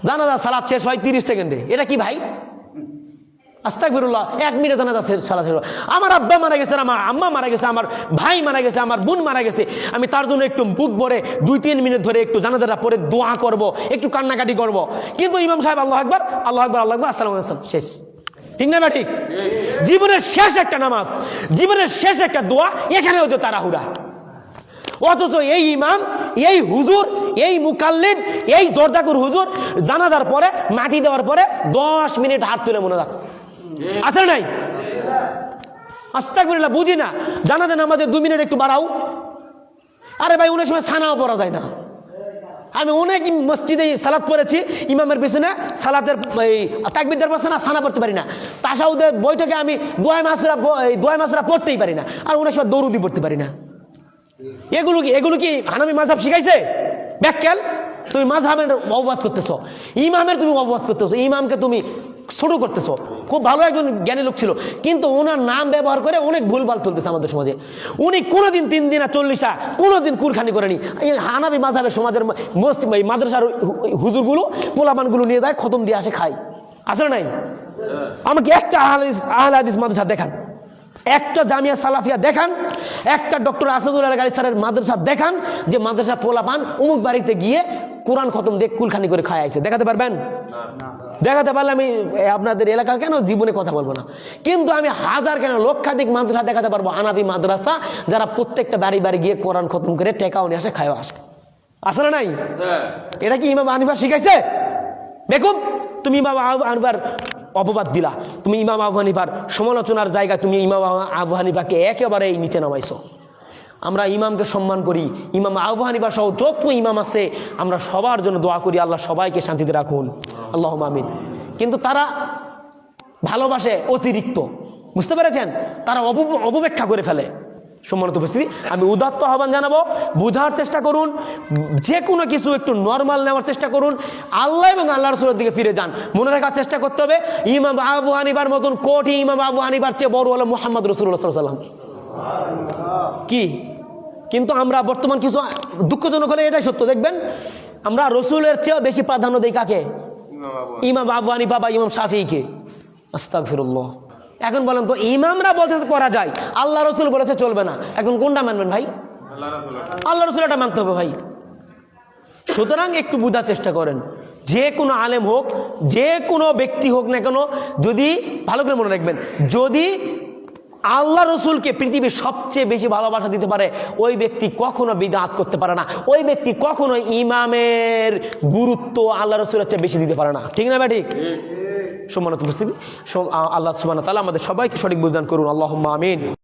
জানাজা সালাত শেষ হয় 30 সেকেন্ডে। এটা কি ভাই? আস্তাগফিরুল্লাহ, 1 মিনিটে জানাজা সালাত শেষ। আমার আব্বা মারা গেছে, আমার আম্মা মারা গেছে, আমার ভাই মারা গেছে, আমার বোন মারা গেছে, আমি তার জন্য একটু বুক ভরে 2-3 মিনিট ধরে একটু জানাজাটা পরে দোয়া করব, একটু কান্নাকাটি করব, কিন্তু ইমাম সাহেব আল্লাহু আকবার আল্লাহু আকবার আল্লাহু আকবার আসসালামু আলাইকুম শেষ। ঠিক না ঠিক? জীবনের শেষ একটা নামাজ, জীবনের শেষ একটা দোয়া, এখানেও যে তাড়াহুড়া। অথচ এই ইমাম, এই হুজুর, এই মুকাল্লিদ, এই জর্দাকুর হুজুর জানাজার পরে মাটি দেওয়ার পরে 10 মিনিট হাত তুলে মনে রাখ আছে নাই? আস্তাগফিরুল্লাহ, বুঝি না জানাজা নামাজে 2 মিনিট একটু বাড়াও। আরে ভাই, অনেক সময় সানাও পড়া যায় না। আমি অনেক মসজিদে সালাত পড়েছি, ইমামের পিছনে সালাতের এই তাকবীর দেওয়ার পর সানা পড়তে পারি না, তাশাহুদের বৈঠকে আমি দোয়া মাসরা পড়তেই পারি না, আর অনেক সময় দরুদি পড়তে পারি না। এগুলো কি হানাফি মাযহাব শিখাইছে? ব্যাককেল, তুমি মাযহাবের অববাদ করতেছো, ইমামের তুমি অববাদ করতেছো, ইমামকে তুমি ছোট করতেছো। খুব ভালো একজন জ্ঞানী লোক ছিল, কিন্তু ওনার নাম ব্যবহার করে অনেক ভুলভাল চলতেছে আমাদের সমাজে। উনি কোনোদিন 3 দিন 40 কোনোদিন কুরখানি করেনি। এই হানাফি মাযহাবের সমাজের মাদ্রাসার হুজুরগুলো পোলাপানগুলো নিয়ে যায়, খতম দিয়ে আসে, খায়। আসলে নাই? আমাকে একটা আহলে হাদিস মাদ্রাসা দেখান, একটা জামিয়া সালাফিয়া দেখান, একটা ডক্টর আসাদুল্লাহ গালি স্যারের মাদ্রাসা দেখান যে মাদ্রাসা পোলাপান অমুক বাড়িতে গিয়ে কোরআন খতম দিয়ে কুলখানি করে খায় আইছে। দেখাতে পারবেন? দেখাতে পারলে আমি আপনাদের এলাকা কেন জীবনে কথা বলবো না, কিন্তু আমি হাজার কেন লক্ষাধিক মাদ্রাসা দেখাতে পারবো, হানাফি মাদ্রাসা, যারা প্রত্যেকটা বাড়ি বাড়ি গিয়ে কোরআন খতম করে টেকাও নিয়ে আসে, খায়ও আসে। আসলে নাই? এটা কি ইমাম হানিফা শিখাইছে? বেকুব, তুমি ইমাম হানিফার অপবাদ দিলা, তুমি ইমাম আবু হানিফার সমালোচনার জায়গায় তুমি ইমাম আবু হানিফাকে একেবারে নিচে নামাইছো। আমরা ইমামকে সম্মান করি, ইমাম আবু হানিফা সহ যত ইমাম আছে আমরা সবার জন্য দোয়া করি, আল্লাহ সবাইকে শান্তিতে রাখুন, আল্লাহুম্মা আমিন। কিন্তু তারা ভালোবাসে অতিরিক্ত, বুঝতে পেরেছেন? তারা অপব্যাখ্যা করে ফেলে। সম্মানিত উপস্থিতি, আমি উদাত্ত আহ্বান জানাবো, বুঝার চেষ্টা করুন, যে কোনো কিছু একটু নর্মাল নেওয়ার চেষ্টা করুন, আল্লাহ এবং আল্লাহ রাসূলের দিকে ফিরে যান। মনে রাখার চেষ্টা করতে হবে, ইমাম আবু হানিফার মতন কোটি ইমাম আবু হানিফার চেয়ে বড় হলো মুহাম্মদ রাসূলুল্লাহ সাল্লাল্লাহু আলাইহি ওয়াসাল্লাম। কি? কিন্তু আমরা বর্তমান কিছু দুঃখজনক হলে এটাই সত্য, দেখবেন আমরা রসুলের চেয়েও বেশি প্রাধান্য দিই কাকে? ইমাম আবু হানিফা বা ইমাম শাফিঈকে। আস্তাগফিরুল্লাহ। এখন বলেন তো, ইমামরা বলতে করা যায়, আল্লাহ রসুল বলেছে চলবে না, এখন কোনটা মানবেন ভাই? আল্লাহ রসুল এটা মানতে হবে ভাই। সুতরাং একটু বোঝার চেষ্টা করেন, যে কোনো আলেম হোক, যে কোনো ব্যক্তি হোক না কেন, যদি ভালো করে মনে রাখবেন, যদি আল্লাহ রসুলকে পৃথিবীর সবচেয়ে বেশি ভালোবাসা দিতে পারে, ওই ব্যক্তি কখনো বিদআত করতে পারে না, ওই ব্যক্তি কখনো ইমামের গুরুত্ব আল্লাহ রসুলের চেয়ে বেশি দিতে পারে না। ঠিক না ভাই? ঠিক। সম্মানিত উপস্থিতি, আল্লাহ সুবহানাহু ওয়া তাআলা আমাদের সবাইকে সঠিক বুঝদান করুন, আল্লাহুম্মা আমিন।